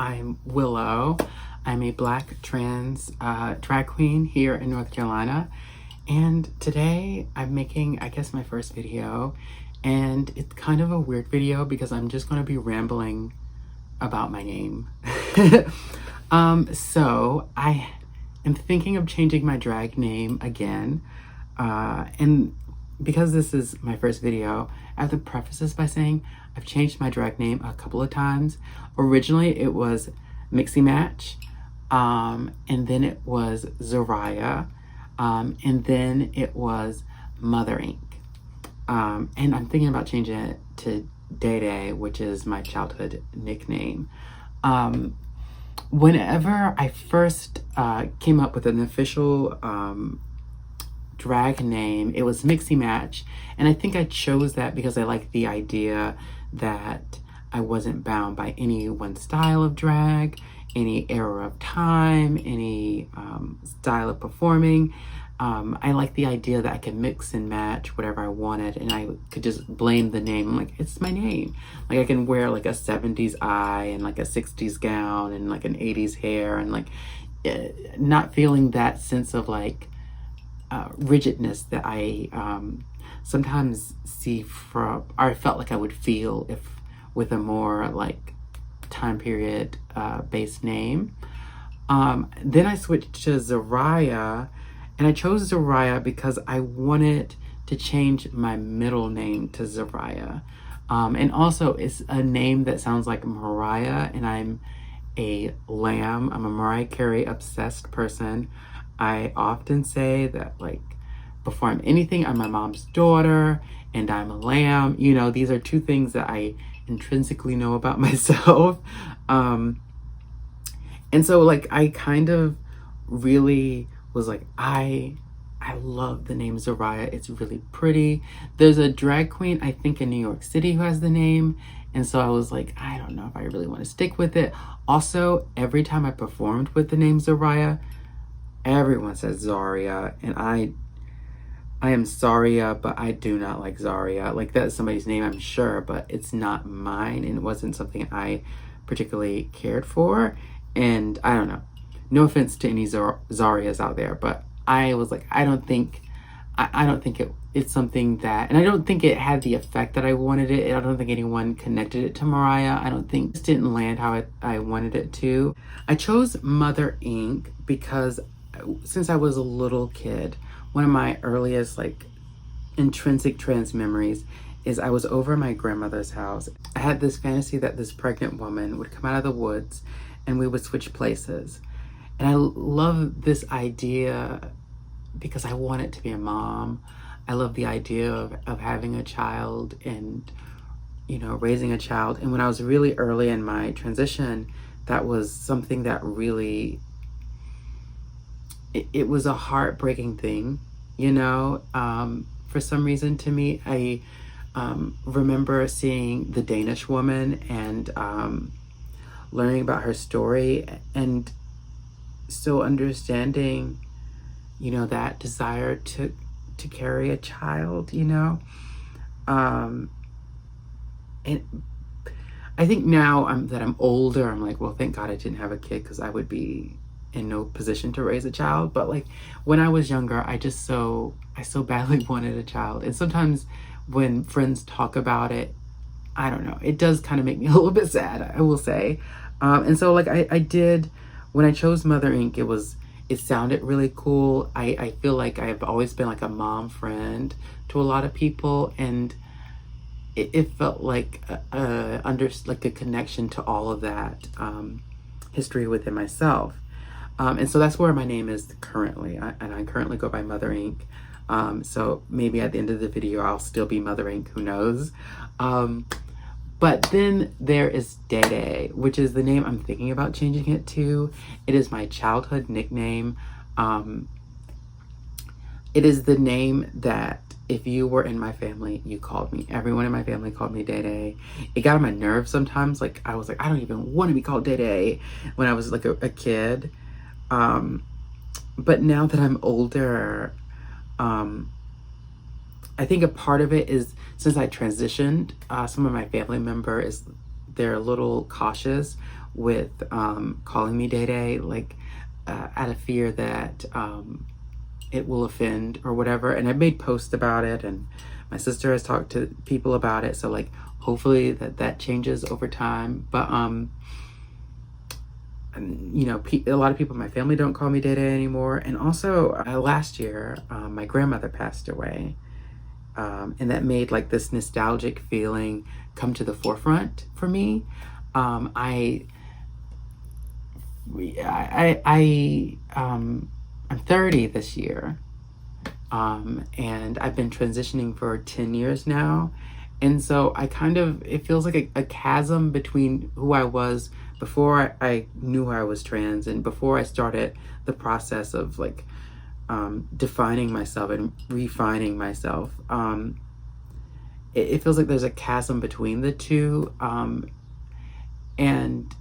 I'm Willow. I'm a Black trans drag queen here in North Carolina. And today I'm making, I guess, my first video. And it's kind of a weird video because I'm just going to be rambling about my name. So I am thinking of changing my drag name again. And because this is my first video, I have to preface this by saying I've changed my drag name a couple of times. Originally it was Mixie Match, and then it was Zariah, and then it was Mother Ink. And I'm thinking about changing it to Day Day, which is my childhood nickname. Whenever I first came up with an official drag name, it was Mixie Match, and I think I chose that because I liked the idea that I wasn't bound by any one style of drag, any era of time, any style of performing. I like the idea that I could mix and match whatever I wanted, and I could just blame the name. Like, it's my name. Like, I can wear like a 70s eye and like a 60s gown and like an 80s hair, and like not feeling that sense of like rigidness that I sometimes see from, or I felt like I would feel if with a more like time period based name. Then I switched to Zariah, and I chose Zariah because I wanted to change my middle name to Zariah. And also it's a name that sounds like Mariah, and I'm a lamb. I'm a Mariah Carey obsessed person. I often say that, like, before I'm anything, I'm my mom's daughter and I'm a lamb. You know, these are two things that I intrinsically know about myself. And so like I kind of really was like, I love the name Zariah. It's really pretty. There's a drag queen, I think, in New York City who has the name. And so I was like, I don't know if I really want to stick with it. Also, every time I performed with the name Zariah, everyone says Zaria, and I am Zaria, but I do not like Zaria. Like, that's somebody's name, I'm sure, but it's not mine, and it wasn't something I particularly cared for. And I don't know. No offense to any Zarias out there, but I was like, I don't think it's something that, and I don't think it had the effect that I wanted it. I don't think anyone connected it to Mariah. I don't think it just didn't land how I wanted it to. I chose Mother Ink because since I was a little kid, one of my earliest like intrinsic trans memories is I was over at my grandmother's house. I had this fantasy that this pregnant woman would come out of the woods and we would switch places. And I love this idea because I wanted to be a mom. I love the idea of having a child and, you know, raising a child. And when I was really early in my transition, that was something that really, it was a heartbreaking thing, you know. For some reason, to me, I remember seeing The Danish Woman and learning about her story, and still understanding, you know, that desire to carry a child, you know. And I think now that I'm older, I'm like, well, thank God I didn't have a kid, because I would be in no position to raise a child. But like when I was younger, I so badly wanted a child. And sometimes when friends talk about it, I don't know, it does kind of make me a little bit sad, I will say. And so like I did, when I chose Mother Ink, it sounded really cool. I feel like I've always been like a mom friend to a lot of people, and it felt like like a connection to all of that history within myself. And so that's where my name is currently. And I currently go by Mother Ink. So maybe at the end of the video, I'll still be Mother Ink, who knows? But then there is Day Day, which is the name I'm thinking about changing it to. It is my childhood nickname. It is the name that if you were in my family, you called me. Everyone in my family called me Day Day. It got on my nerves sometimes. Like, I was like, I don't even want to be called Day Day when I was like a kid. But now that I'm older, I think a part of it is, since I transitioned, some of my family members, they're a little cautious with calling me Day Day, like out of fear that it will offend or whatever. And I've made posts about it, and my sister has talked to people about it. So like, hopefully that changes over time. But you know, a lot of people in my family don't call me Day Day anymore. And also last year, my grandmother passed away. And that made like this nostalgic feeling come to the forefront for me. I'm 30 this year, and I've been transitioning for 10 years now. And so it feels like a chasm between who I was before I knew I was trans and before I started the process of like defining myself and refining myself. It feels like there's a chasm between the two. And,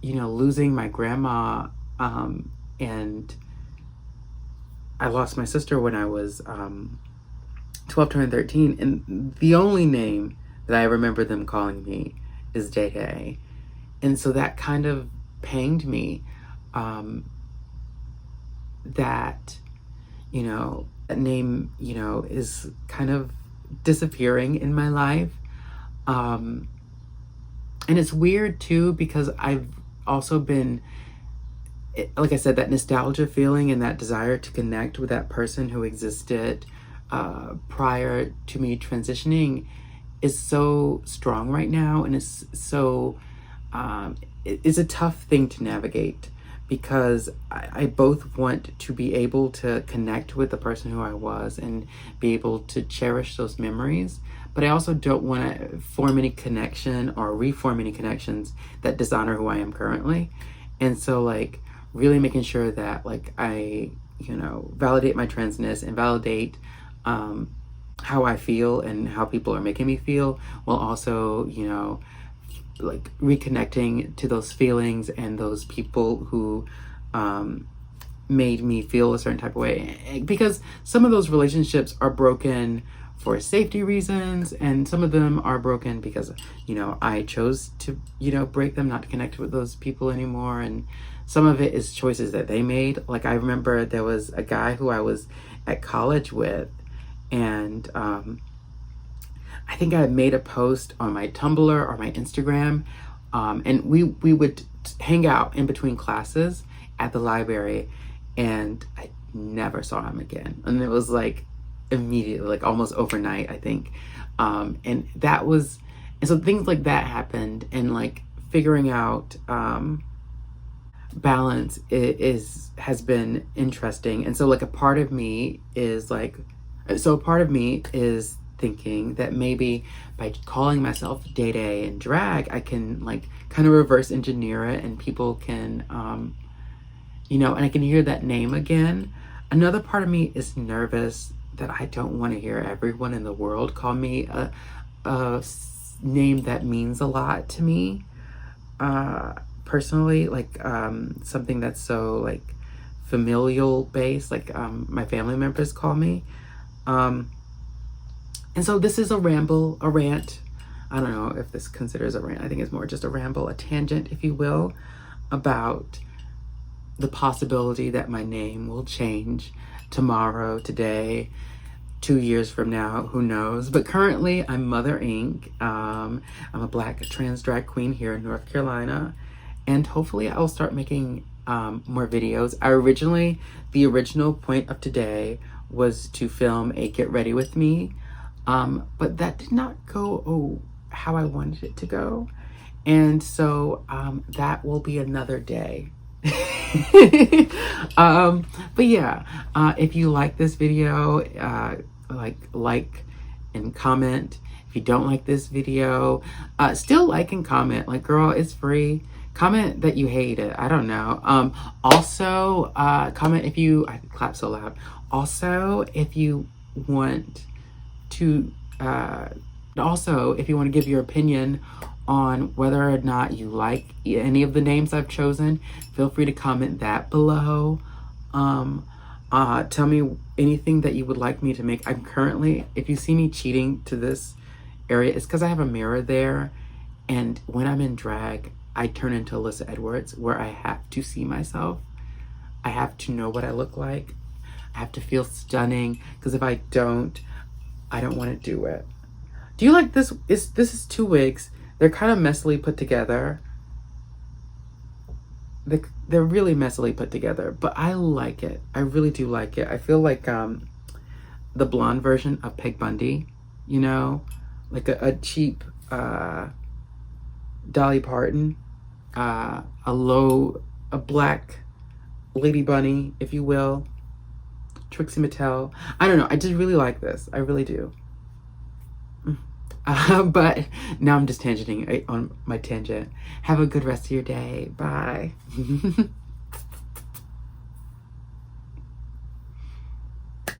you know, losing my grandma, and I lost my sister when I was 12 turning 13, and the only name that I remember them calling me is Day Day. And so that kind of panged me, that, you know, that name, you know, is kind of disappearing in my life. And it's weird too, because I've also been, like I said, that nostalgia feeling and that desire to connect with that person who existed prior to me transitioning is so strong right now. And it's so, it's a tough thing to navigate, because I both want to be able to connect with the person who I was and be able to cherish those memories. But I also don't want to form any connection or reform any connections that dishonor who I am currently. And so like really making sure that like I, you know, validate my transness and validate how I feel and how people are making me feel, while also, you know, like reconnecting to those feelings and those people who made me feel a certain type of way. Because some of those relationships are broken for safety reasons, and some of them are broken because, you know, I chose to, you know, break them, not to connect with those people anymore. And some of it is choices that they made. Like I remember there was a guy who I was at college with, and I think I made a post on my Tumblr or my Instagram, and we would hang out in between classes at the library, and I never saw him again. And it was like immediately, like almost overnight, I think. And so things like that happened, and like figuring out balance has been interesting. And so like a part of me is thinking that maybe by calling myself Day Day and drag, I can like kind of reverse engineer it, and people can, you know, and I can hear that name again. Another part of me is nervous that I don't want to hear everyone in the world call me a name that means a lot to me, personally, like something that's so like familial based, like my family members call me. And so this is a ramble, a rant. I don't know if this considers a rant. I think it's more just a ramble, a tangent, if you will, about the possibility that my name will change tomorrow, today, 2 years from now, who knows? But currently I'm Mother Inc. I'm a Black trans drag queen here in North Carolina, and hopefully I'll start making more videos. The original point of today was to film a Get Ready With Me, but that did not go how I wanted it to go. And so that will be another day. But yeah, if you like this video, like and comment. If you don't like this video, still like and comment. Like, girl, it's free. Comment that you hate it. I don't know. Also, comment if you, I clap so loud. Also, if you want to, give your opinion on whether or not you like any of the names I've chosen, feel free to comment that below. Tell me anything that you would like me to make. I'm currently, if you see me cheating to this area, it's because I have a mirror there, and when I'm in drag, I turn into Alyssa Edwards, where I have to see myself. I have to know what I look like. I have to feel stunning, because if I don't want to do it. Do you like this? This is 2 wigs. They're kind of messily put together. They're really messily put together, but I like it. I really do like it. I feel like the blonde version of Peg Bundy, you know, like a cheap Dolly Parton, a black Lady Bunny, if you will, Trixie Mattel. I don't know. I just really like this. I really do. But now I'm just tangenting on my tangent. Have a good rest of your day. Bye.